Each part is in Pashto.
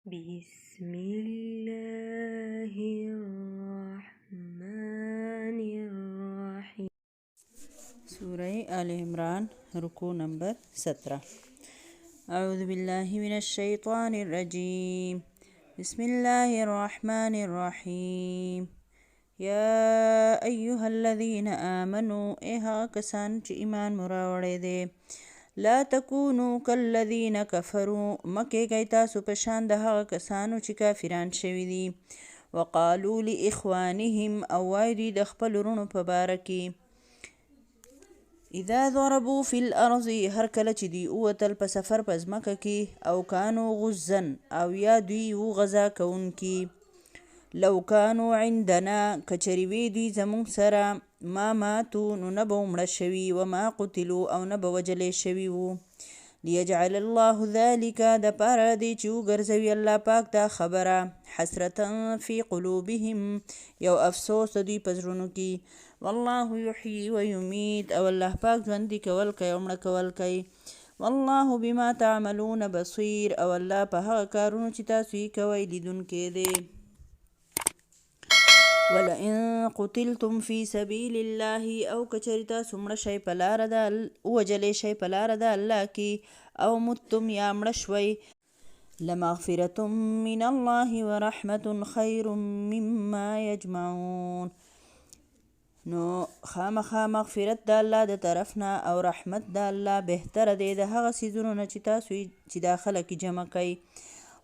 بسم الله الرحمن الرحيم. سورة آل عمران رکوع نمبر 17. أعوذ بالله من الشيطان الرجيم. بسم الله الرحمن الرحيم. يا أيها الذين آمنوا إيها کسان چې ایمان مراوړی دی لا تکونو کالذین کفروا مکیږئ تاسو په شان د هغه کسانو چې کافران شوي دي وقالو لاخوانهم او وایي دوی د خپلو وروڼو په باره کې اذا ضربوا في الارض هر کله چې دوی ووتل په سفر په ځمکه کې او کانو غزن او یا دوی و غذا کوونکي لو کانو عندنا کچری وی دوی زمونږ سره ما ماتو نو نه به مړه شوي وما قتلو او نه به وجلی شوي وو لیجعل الله ذلك د پاره دی چې وګرځوي الله پاک دا خبره حسرتا فی قلوبهم یو افسوس د دوی په زړونو کې والله یحیی و یمیت او الله پاک ژوندي کول کوي او مړه کول کوي والله بما تعملون بصیر او الله په هغه کارونو چې تاسو یې کوئ لیدونکی دی ولئن قتلتم في سبيل الله او کچری تاسو مړه شئ په لاره د ووجلی شئ په لاره د الله کې او متم یا مړه شوئ لمغفرة من الله ورحمة خير مما يجمعون نو خامخا مغفرت د الله د طرف نه او رحمت د الله بهتره دی د هغه څیزونو نه چې تاسو چې دا خلک جمع کوئ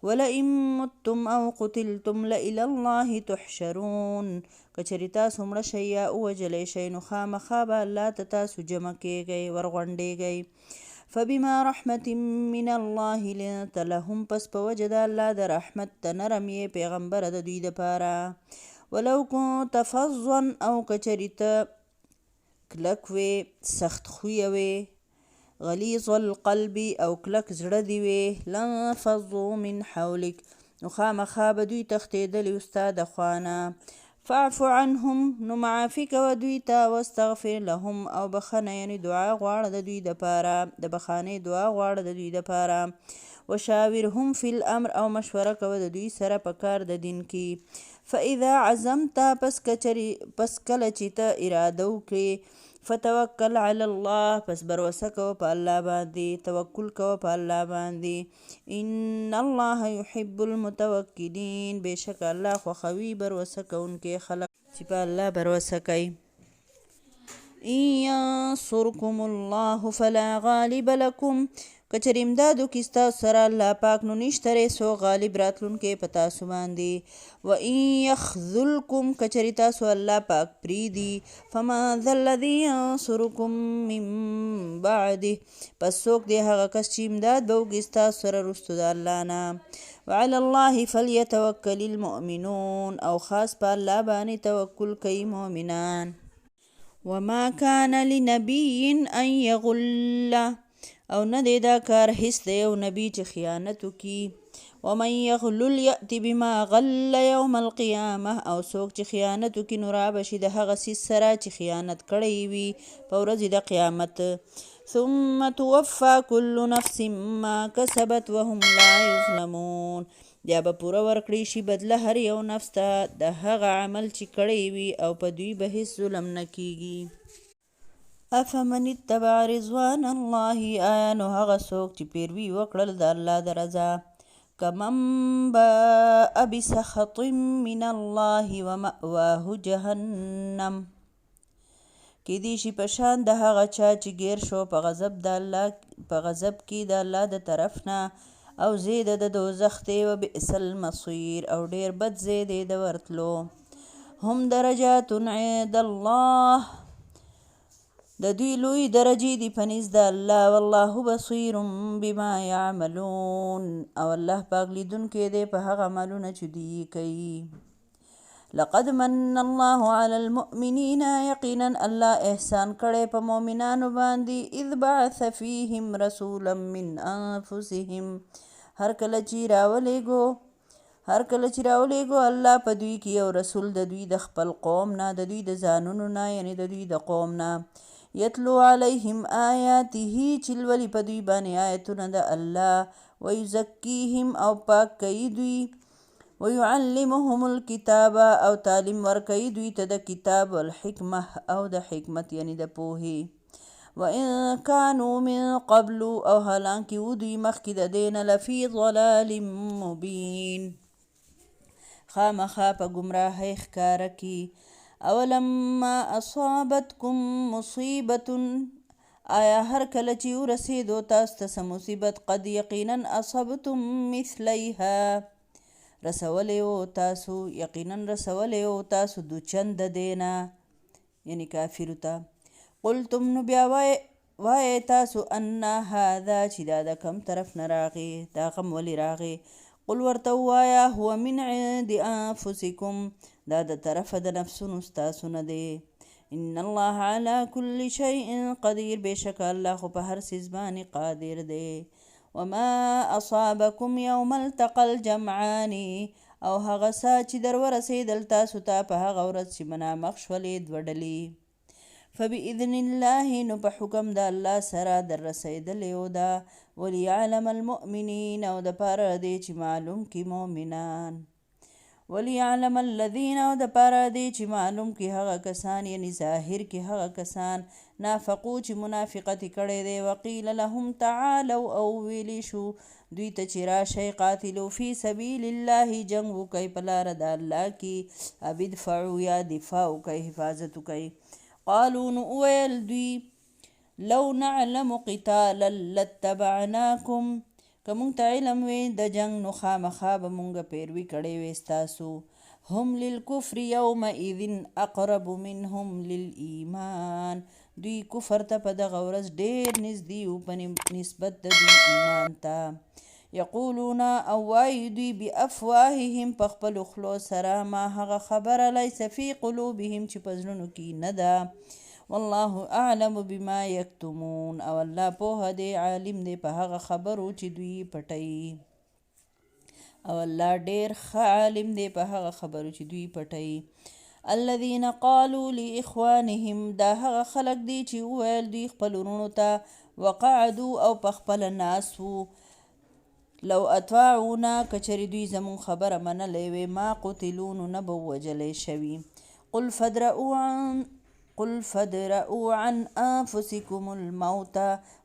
ولئن متم او قتلتم لإلى الله تحشرون کچری تاسو مړه شئ یا ووجلی شئ نو خامخا به الله ته تاسو جمع کیږئ ورغونډیږئ فبما رحمة من الله لنت لهم پس په وجه د الله د رحمت ته نرم یې پیغمبره د دوی دپاره ولو كنت فظا او کچری ته کلک وې سخت خویه وې غلیظ القلب او کلک زړه دی وې لانفضوا من حولک نو خامخا به دوی تښتېدلي ستا د خوانه فاعف عنهم نو معافي کوه دوی ته واستغفر لهم او بخنه یعنې دعا غواړه د دوی دپاره د بخانۍ دعا غواړه د دوی دپاره وشاورهم فی الامر او مشوره کوه د دوی سره په کار د دین کې فاذا عزمت پس کله چې ته اراده وکړې فتوکل علی الله پس بروسه کوه په الله باندې توکل کوه په الله باندې ان الله یحب المتوکلین بېشکه الله خوښوي بروسه کوونکي خلک چې په الله بروسه کوي ان ینصرکم الله فلا غالب لکم کچری امدادو کې ستاسو سره الله پاک نو نشته څو غالب راتلونکی په تاسو باندې و ان یخذلکم کچری تاسو الله پاک پریدي فما ذا الذي ینصرکم من بعده پس څوک دی هغه کس چې امداد به وکړي ستاسو سره وروسته د الله نه وعلى الله فليتوکل المؤمنون او خاص په الله باندې توکل کوي مؤمنان وما كان لنبي ان يغل او نه دی دا کار هیڅ د یو نبي چې خیانت وکړي ومن یغلل یأتي بما غل یوم القیامه او څوک چې خیانت وکړي نو رابشي د هغه څیز سره چې خیانت کړی وي په ورځې د قیامت ثم توفى كل نفس ما كسبت وهم لا یظلمون بیا به پوره ورکړی شي بدله هر یو نفس ته د هغه عمل چې کړی وي او په دوی به هیڅ ظلم نه کیږي افمن اتبع رضوان الله آیا نو هغه څوک چې پیروي وکړل د الله د رضا کمن باء بسخط من الله ومأواه جهنم کیدی شي په شان د هغه چا چې ګیر شو په غضب کې د الله د طرف نه او زید د دوزخ دی و بئس المصیر او ډیر بد زید د ورتلو هم درجات عند الله د دوی لوی درجې دي په نزد د الله والله بصیر بما یعملون او الله پاک لیدونکی دی په هغه عملونه چې دوی کوي لقد من الله على المؤمنین یقینا الله احسان کړی په مؤمنانو باندې اذ بعث فیهم رسولا من انفسهم هر کله چې راولېږو الله په دوی کې یو رسول د دوی د خپل قوم نه د دوی د ځانونو نه یعنی د دوی د قوم نه یتلو علیهم آیاته چې لولي په دوی باندې آیتونه د الله ویزکیهم او پاک کوي دوی ویعلمهم الکتاب او تعلیم ورکوي دوی ته د کتاب والحکمه او د حکمت یعنی د پوهې وان كانوا من قبل او حالانکه و دوی مخکې د دې نه لفي ضلال مبین خامخا په ګمراهۍ ښکاره کې اولما اصابتکم مصیبة آیا هر کله چې ورسېدو تاسو ته څه مصیبت قد یقینا اصبتم مثلیها رسولی و تاسو یقینا رسولی و تاسو دو چند دینا یعنی کافرو ته قلتم نو بیا وایې تاسو انا هذا چې دا د کم طرف نه راغی دا غم ولې راغی قل ورته ووایه هو من عند انفسکم دا د طرفه د نفسونو ستاسو نه دی ان الله على كل شيء قدیر بېشک الله خو په هر څیز باندې قادر دی وما اصابکم یوم التقى الجمعان او هغه څه چې در ورسېدل تاسو ته په هغه ورځ چې مخامخ شولې دوه ډلې فبإذن الله نو په حکم د الله سره در رسېدلې و ده وليعلم المؤمنین او د پاره دی چې معلوم کی مؤمنان وليعلم الذين او د پاره دی چې معلوم کی هغه کسان یعنی ظاهر کی هغه کسان نافقو چې منافقت کړي دی وقیل لهم تعالوا او ویلی شو دوی ته چې راشئ قاتلو فی سبیل الله جنگ وکئ په لاره د الله کې او ادفعوا یا دفاع وکئ حفاظت وکئ قالوا نو ویل دوی لو نعلم قتالا لاتبعناکم که مونږ ته علم وی د جنگ نو خامخا به مونږه پیروي کړې وې ستاسو هم للکفر یومئذ اقرب منهم للایمان دوی کفر ته په دغه ورځ ډېر نږدې وو په نسبت د دوی ایمان ته یقولون او وایي دوی بافواههم په خپلو خولو سره ما هغه خبره لیس فی قلوبهم چې په زړونو کې نه ده والله اعلم بما یکتمون او الله پوهه دی عالم دی په هغه خبرو چې دوی پټوي او الله ډېر ښه عالم دی په هغه خبرو چې دوی پټوي الذين قالوا لاخوانهم دا هغه خلق دی چې وویل دوی خپل ورونو ته وقعدوا او په خپله ناست وو لو اطاعونا کچری دوی زمون خبره منلی وی ما قتلوا نو نه به ووجلی شوي قل فادرؤوا عن انفسکم الموت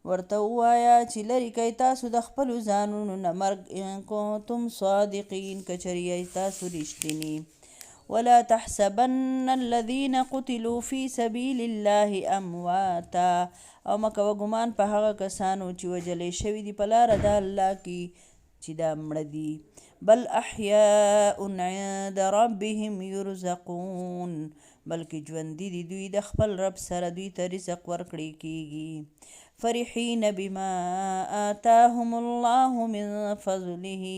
ورته ووایه چې لرې کوئ تاسو د خپلو ځانونو نه مرګ ان کنتم صادقین کچری یی تاسو رښتیني ولا تحسبن الذين قتلوا في سبيل الله امواتا او مکوه ګمان په هغه کسانو چې وجلی شوي دي په لاره د الله کې چې دا مړه دي بل احیاء عند ربهم یرزقون بلکې ژوندي دي دوی د خپل رب سره دوی ته رزق ورکړی کیږي فرحین بما آتاهم الله من فضله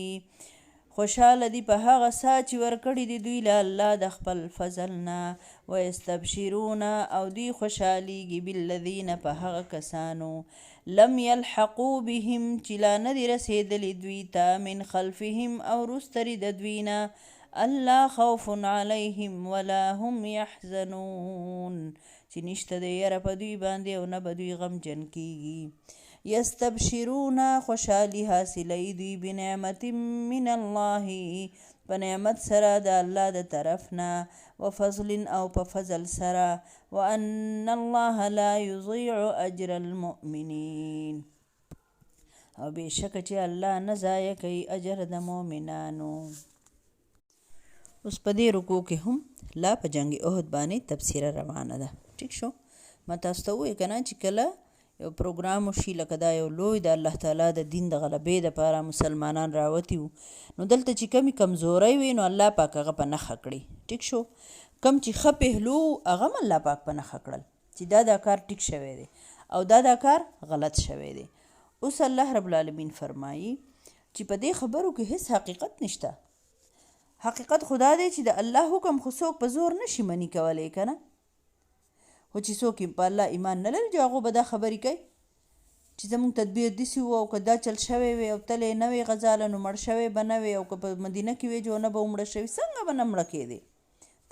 خوشحاله دي په هغه څه چې ورکړي دي دوی له الله د خپل فضل نه ویستبشرون او دوی خوشحالیږي بالذین په هغه کسانو لم یلحقوا بهم چې لا نه دي رسېدلي دوی ته من خلفهم او وروستري د دوی نه الله خوف علیهم ولا هم یحزنون چې نشته د یره په دوی باندې او نه به دوی غمجن کیږي یستبشرون خوشحالی حاصلی دوی بنعمت من الله په نعمت سره د الله د طرف نه وفضل او په فضل سره وان الله لا یضيع اجر المؤمنین او بېشکه چې الله نه ضایع کوي اجر د مؤمنانو اوس په دې رکوع کې هم لا په جنگ احد باندې تبصره روانه ده ټیک شو ما تاسو ته ووایې که نه چې کله یو پروګرام وشي لکه دا یو لوی د الله تعالی د دین د غلبې دپاره مسلمانان راوتي وو نو دلته چې کمې کمزورۍ وي نو الله پاک هغه په نښه کړي ټیک شو کم چې ښه پهلو هغه هم الله پاک په نښه کړل چې دا کار ټیک شوی دی او دا کار غلط شوی دی اوس الله رب العالمین فرمایي چې په دې خبرو کې هیڅ حقیقت نشته حقیقت خدا دی چې د الله حکم خو څوک په زور نشي منی کولی که نه خو چې څوک په الله ایمان نه لري چې هغو به دا خبرې کوي چې زموږ تدبیر داسې و او که دا چل شوی وي او تلی نه وي غزاله نو مړ شوی به نه وي او که په مدینه کې وي جو نه به مړه شوي څنګه به نه مړه کېدې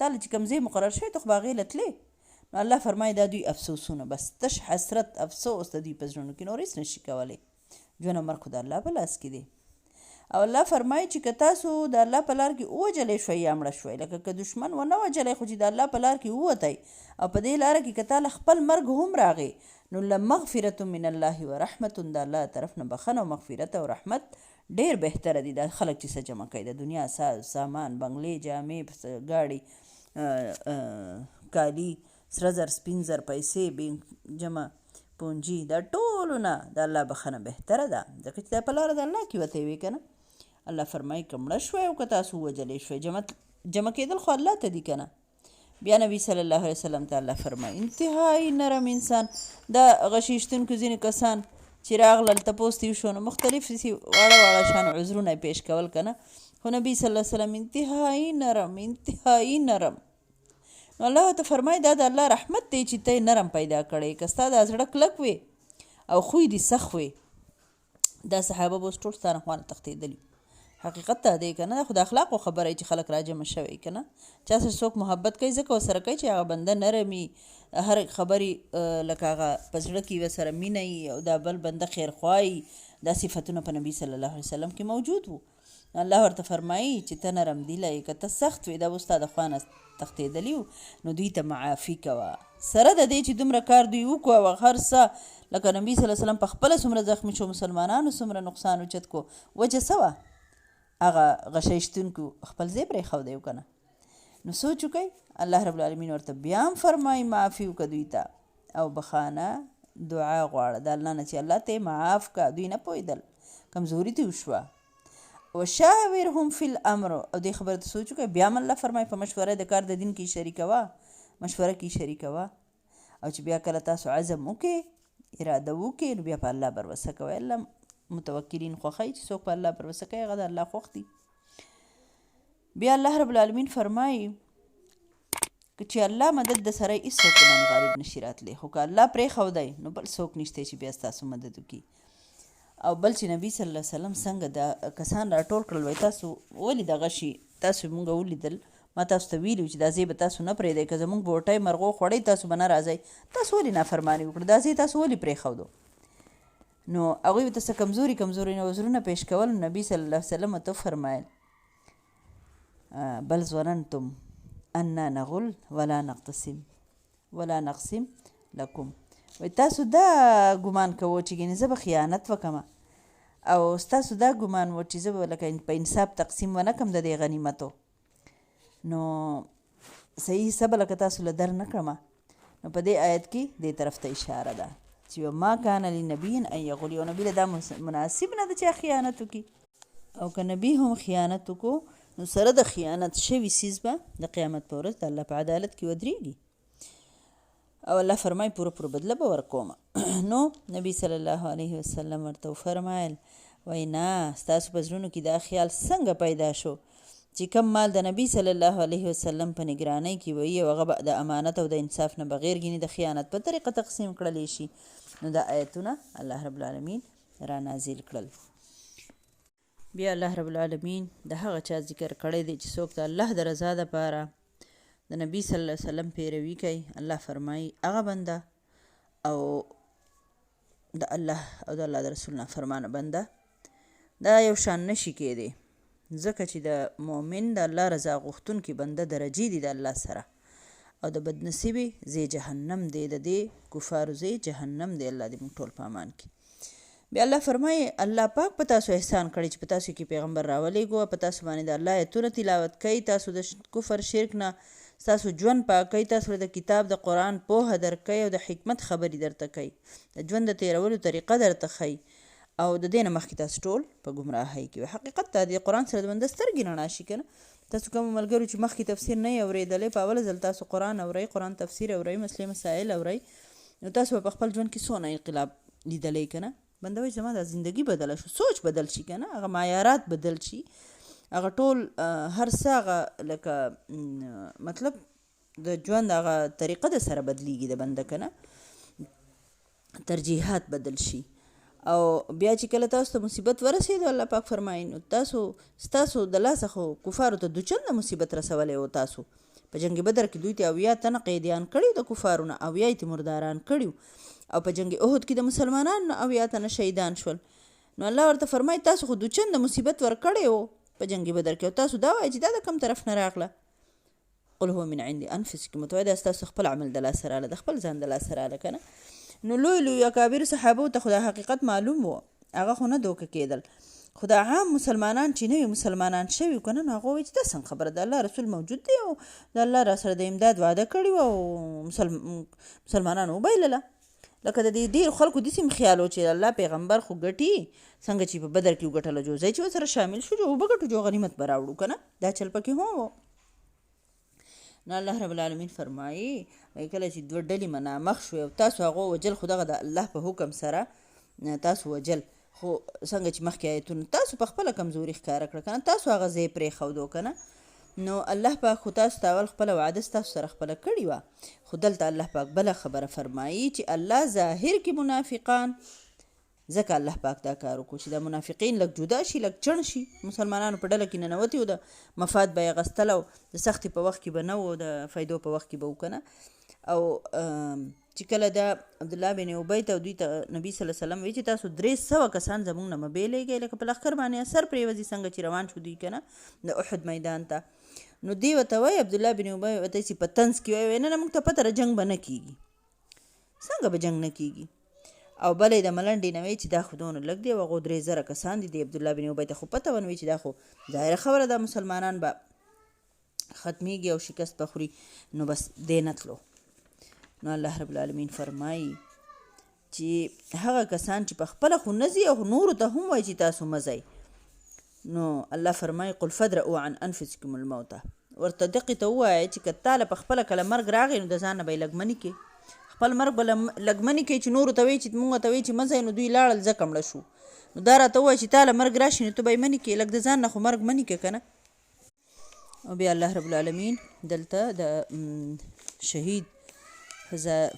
تا له چې کوم ځای مقرر شوی ته خو به هغې له تلې نو الله فرمایي دا دوی افسوسونه بس تش حسرت افسوس د دوی په زړونو کې نور هېڅ نشي کولی ژوند او مرګ خو د الله په لاس کې دی او الله فرمایي چې که تاسو د الله په لار کې ووجلی شوئ یا مړه شوئ، لکه که دشمن ونه وجلی خو چې د الله په لار کې ووتی او په دې لاره کې که تاله خپل مرګ هم راغی نو لمغفرة من الله و رحمت، د الله طرف نه بخښنه او مغفرت او رحمت ډېر بهتره دي. دا خلک چې څه جمع کوي د دنیا سامان، بنګلې، جامې، ګاډي، کالي، سره زر، سپین زر، پیسې، بینک جمع، پونجي، دا ټولو نه د الله بخښنه بهتره ده، ځکه چې دا په لاره د الله کې وتی وي که نه. الله فرمایي که مړه شوی او که تاسو ووجلی شوی، جمع کېدل خو الله ته دي که نه. بیا نبی صلی الله علیه وسلم ته الله فرمایي انتهایی نرم انسان. دا غشیشتونکو ځینې کسان چې راغلل تپوس تې وشو نو مختلف واړه واړه شان عذرونه یې پیش کول که نه، خو نبی صلی الله علیه وسلم انتهایی نرم انتهایی نرم. نو الله ته فرمایي دا د الله رحمت دی چې ته نرم پیدا کړی. که ستا دا زړه کلک وي او خوی دې سخت وي، دا صحابه به اوس ټول ستا نه خوا نه تښتېدلي. حقیقت ته دی که نه، خو د اخلاقو خبره چې خلک راجمع شوی که نه. چا سره څوک محبت کوي ځکه ورسره کوي چې هغه بنده نرمي، هر خبرې لکه هغه په زړه کې ورسره مینه وي او دا بل بنده خیرخواهي، دا صفتونه په نبي صلی الله علیه وسلم کې موجود وو. الله ورته فرمایي چې ته نرم دیله یې، که ته سخت وې دا به ستا د خوا نه تښتېدلي وو، نو دوی ته معافي کوه. سره د دې چې دومره کار دوی وکړو او هر څه لکه نبي صلی الله علیه وسلم په خپله څومره زخمي شو، مسلمانانو څومره نقصان اوچت کو، وجه څه وه؟ هغه غشیشتونکو خپل ځای پرېښودی و که نه. نو سوچ وکئ، الله رب العالمین ورته بیا هم فرمایي معافي وکړه دوی ته او بخانه دعا غواړه د الله نه چې الله ته یې معاف کړه. دوی نه پوهېدل، کمزوري ترې وشوه. وشاورهم فی الامر، او دې خبره ته سوچ وکړئ، بیا هم الله فرمایي په مشوره د کار د دین کې شریکوه، مشوره کې شریکوه. او چې بیا کله تاسو عزم وکړئ، اراده وکړئ، نو بیا په الله بروسه کوئ. الله متوکلین خوښوي چې څوک په الله بروسه کوي، هغه د الله خوښ دي. بیا الله رب العالمین فرمایي چې الله مدد د سره هېڅوک باندې غالب نشي راتلی، خو که الله پرېښودی نو بل څوک نشته چې بیا ستاسو مدد وکړي. او بل چې نبي صلی الله علیه وسلم څنګه دا کسان راټول کړل، وایي تاسو ولې دغه شي، تاسو مونږ ولیدل، ما تاسو ته ویلي چې دا ځای به تاسو نه پرېږدئ، که زموږ بوټی مرغو خوړئ تاسو به نه راځئ، تاسو ولې نافرماني وکړه، دا ځای تاسو ولې پرېښودو؟ نو هغوی ورته څه کمزوري عذرونه پیش کول. نبي صلی الله علیه وسلم ورته وفرمایل بل ظننتم انا نغل ولا نقسم لکم، وایي تاسو دا ګمان کوو چې ګینې زه به خیانت وکړم او ستاسو دا ګمان و چې زه به لکه په انصاف تقسیم ونه کړم د دې غنیمتو، نو صحیح حساب لکه تاسو له در نه کړم. نو په دې آیت کې دې طرف ته اشاره ده چې ما کان لنبي ان یغل، یو نبي له دا مناسب نه ده چې خیانت وکړي، او که نبي هم خیانت وکړو نو سره د خیانت شوي څیز به د قیامت په ورځ د الله په عدالت کې ودرېږي او الله فرمایي پوره بدله به ورکوم. نو نبي صلی الله علیه وسلم ورته وفرمایل وایي نه، ستاسو په زړونو کې دا خیال څنګه پیدا شو چې کم مال د نبي صلی الله علیه وسلم په نگرانۍ کې وي او هغه د امانت او د انصاف نه بغیر ګینې د خیانت په طریقه تقسیم کړلی شي. نو دا آیتونه الله رب العالمین را نازل کړل. بیا الله رب العالمین د هغه چا ذکر کړی دی چې څوک د الله د رضا دپاره د نبی صلی الله علیه وسلم پیروي کوي. الله فرمایي هغه بنده او د الله او د الله د رسول نافرمانه بنده دا یو شان نشي کېدی، ځکه چې د مؤمن د الله رضا غوښتونکي بنده درجې دي د الله سره، او د بدنصیبې ځای جهنم دی، د دې کفارو ځای جهنم دی. الله دې موږ ټول په امان کړي. بیا الله فرمایي الله پاک په تاسو احسان کړی چې په تاسو کې پیغمبر راولېږو، په تاسو باندې د الله آیتونه تلاوت کوي، تاسو د کفر شرک نه ستاسو ژوند پاکوي، تاسو د کتاب د قرآن پوهه درکوي او د حکمت خبرې درته کوي، د ژوند د تېرولو طریقه درته ښیي، او د دې نه مخکې تاسو ټول په ګمراهۍ کې وي. حقیقت ته د قرآن سره د بنده سترګې رڼا شي که نه. تاسو کومو ملګرو چې مخکې تفسیر نه یې اورېدلی، په اوله ځل تاسو قرآن اورئ، قرآن تفسیر اورئ، مسلې مسایل اورئ، نو تاسو په خپل ژوند کې څونه انقلاب لیدلی که نه. بنده وایي زما دا زندګي بدله شو، سوچ بدل شي که نه، هغه معیارات بدل شي، هغه ټول هر څه هغه لکه مطلب د ژوند هغه طریقه د سره بدلیږي د بنده که نه، ترجیحات بدل شي. او بیا چې کله تاسو ته مصیبت ورسېدو، الله پاک فرمایي نو ستاسو د لاسه خو کفارو ته دوچنده مصیبت رسولی و. تاسو په جنګ بدر کې دوی ته 80 تنه قیدیان کړي د کفارو نه، 80 یې مرداران کړي، او په جنګ احد کې د مسلمانانو 80 تنه شهیدان شول. نو الله ورته فرمایي تاسو خو دوچند مصیبت ورکړی و په جنګ بدر کې، او تاسو دا وایئ چې دا د کوم طرف نه راغله. قل هو من عند انفسکم، ورته وایي دا ستاسو خپل عمل د لاسه راغله، د خپل ځان د لاسه راغله که نه. نو لوی لوی اکابر صحابو ته خو دا حقیقت معلوم و، هغه خو نه دوکه کېدل. خو دا عام مسلمانان چې نوي مسلمانان شوي که نه، نو هغه وایي چې دا څنګه خبره ده، الله رسول موجود دی او د الله را سره د امداد وعده کړې وه او مسلمانانو وبایلله. لکه د دې ډېر خلکو داسې هم خیال و چې الله پیغمبر خو ګټي څنګه چې په بدر کې وګټله، جو ځای چې ورسره شامل شو جو وبګټو، جو غنیمت به راوړو که نه، دا چل پکې هم و. نو الله رب العالمین فرمایي کله چې دوه ډلې منامخ شوې او تاسو هغه وجل، خو دغه د الله په حکم سره تاسو وجل، خو څنګه چې مخکې آیتونه تاسو په خپله کمزوري ښکاره کړه که نه، تاسو هغه ځای پرېښودو که نه. نو الله پاک خو تاسو ته اول خپله وعده ستاسو سره خپله کړې وه، خو دلته الله پاک بله خبره فرمایي چې الله ظاهر کې منافقان، ځکه الله پاک دا کار وکړو چې دا منافقین لږ جدا شي، لږ چڼ شي، مسلمانانو په ډله کې ننوتي و، د مفاد به یې اغوستله او د سختې په وخت کې به نه و، د فایدو په وخت کې به و که نه. او چې کله د عبدالله بن ابی ته دوی ته نبي صلی الله علیه وسلم وایي چې تاسو 300 کسان زموږ نه مه بیلیږئ، لکه په لښکر باندې اثر پرېوځي څنګه چې روان شو دوی که نه د احد میدان ته. نو دی ورته وایي عبدالله بن ابی ورته چې په طنز کې وایي نه نه موږ ته پته ده جنګ به نه کېږي، څنګه به جنګ نه کېږي. او بله د ملنډې نه وایي چې دا خو دونه لږ دی او هغو 3000 کسان دي. د عبدالله بن ابی ته خو پته ونه وي چې دا خو ظاهره خبره ده مسلمانان به ختمیږي او شکست به خوري. نو بس دی نه تلو. نو الله رب العالمین فرمایي چې هغه کسان چې په خپله خو نه ځي او نورو ته هم وایي چې تاسو مه ځئ، نو الله فرمایي قل فدرؤوا عن انفسکم الموت، ورته دقې ته ووایه چې که تاله په خپله کله مرګ راغی نو د ځان نه به یې لږمنې کړې، خپل مرګ به لږمنې کړي چې نورو ته وایي چې مونږ ته وایي چې مه ځئ، نو دوی لاړل ځکه مړه شو. نو دا راته ووایه چې تاله مرګ راشي نو ته به یې منې کړې، لږ د ځان نه خو مرګ منې کړه که نه. او بیا الله رب العالمین دلته د شهید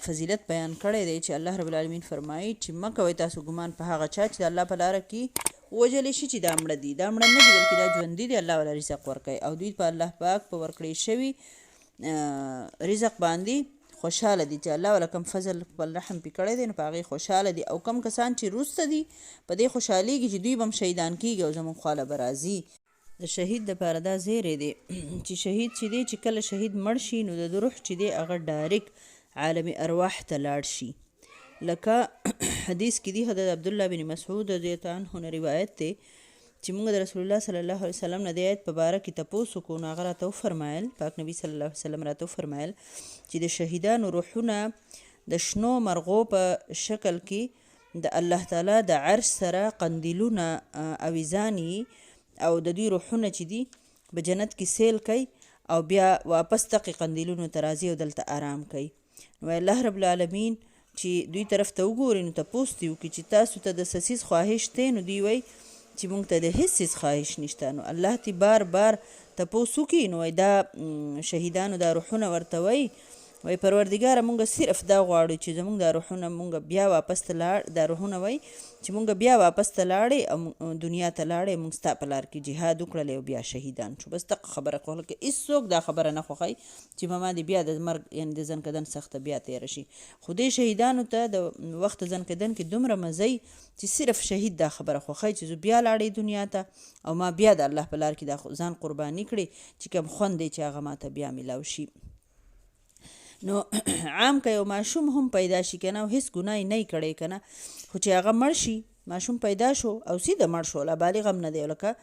فضیلت بیان کړی دی چې الله رب العالمین فرمایي چې مه کوئ تاسو ګمان په هغه چا چې د الله په لاره کې ووژلی شي چې دا مړه دي، دا مړه نه دي بلکې دا ژوندي دي، الله والا رزق ورکوي او دوی په الله پاک په ورکړی شوي رزق باندې خوشحاله دي چې الله والا کم فضل خپل رحم پې کړی دی نو په هغې خوشحاله دي. او کم کسان چې وروسته دي په دې خوشحالېږي چې دوی به هم شهیدان کېږي او زموږ خواله به راځي. د شهید دپاره دا زیری دی چې شهید چې دی چې کله شهید مړ شي نو د روح چې دی هغه ډایرکټ عالم ارواح ته لاړ شي. لکه حدیث کې دی حضرت عبدالله بن مسعود رضی الله عنه نه روایت دی چې موږ د رسول الله صلی الله علیه وسلم نه د آیت په باره کې تپوس وکړو، نو هغه راته وفرمایل، پاک نبي صلی الله علیه وسلم راته وفرمایل چې د شهیدانو روحونه د شنو مرغو په شکل کې د الله تعالی د عرش سره قندیلونه اویزانی او د دوی روحونه چې دي په جنت کې سیل کوي او بیا واپس دقې قندیلونو ته راځي او دلته آرام کوي. نو الله رب العالمین چې دوی طرف ته وګوري نو تپوس دې وکړي چې تاسو ته د څه څیز خواهش دی، نو دوی وایي چې موږ ته د هیڅ څیز خواهش نشته. نو الله تی بار بار تپوس وکړي نو وایي دا شهیدانو دا روحونه ورته وایي وایي پروردګاره مونږ صرف دا غواړو چې زمونږ دا روحونه مونږ بیا واپس ته لاړ، دا روحونه وایي چې مونږ بیا واپس ته لاړې او دنیا ته لاړې، مونږ ستا په لار کې جهاد وکړلی او بیا شهیدان شو. بس دغه خبره کوله که هېڅوک دا خبره نه خوښوي چې ماما دې بیا د مرګ یعنې د ځنکدن سخته بیا تېره شي. خو دې شهیدانو ته د وخت ځنکدن کې دومره مزه چې صرف شهید دا خبره خوښوي چې زه بیا لاړې دنیا ته او ما بیا د الله په لار کې دا ځان قرباني کړې چې کوم خوند دی چې هغه ما ته بیا میلاو شي. نو عام که یو ماشوم هم پیدا شي که نه او هېڅ ګناه یې نه کړی که نه، خو چې هغه مړ شي، ماشوم پیدا شو او سیده مړ شو، لا بالغ هم نه دی، لکه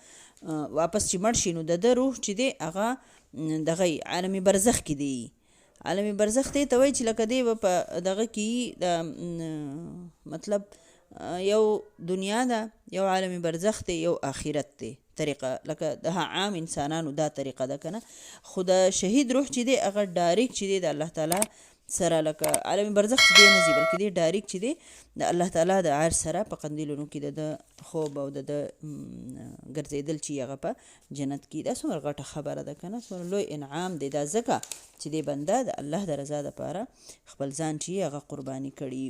واپس چې مړ شي نو د ده روح چې دی هغه دغه عالم برزخ کې دی. عالم برزخ دی ته وایي چې لکه دی به په دغه کې د مطلب یو دنیا ده، یو عالم برزخ دی، یو آخرت دی طریقه، لکه د عام انسانانو دا طریقه ده که نه. خو د شهید روح چې دی هغه ډایرکټ چې دی د الله تعالی سره، لکه عالم برزخ چې دی نه ځي بلکې دی ډایرکټ چې دی د الله تعالی د عرش سره په قندیلونو کې د خوب او د ګرځېدل چې هغه په جنت کې. دا څومره غټه خبره ده که نه، څومره لوی انعام دی. دا ځکه چې دی بنده د الله د رضا دپاره خپل ځان چې هغه قرباني کړي.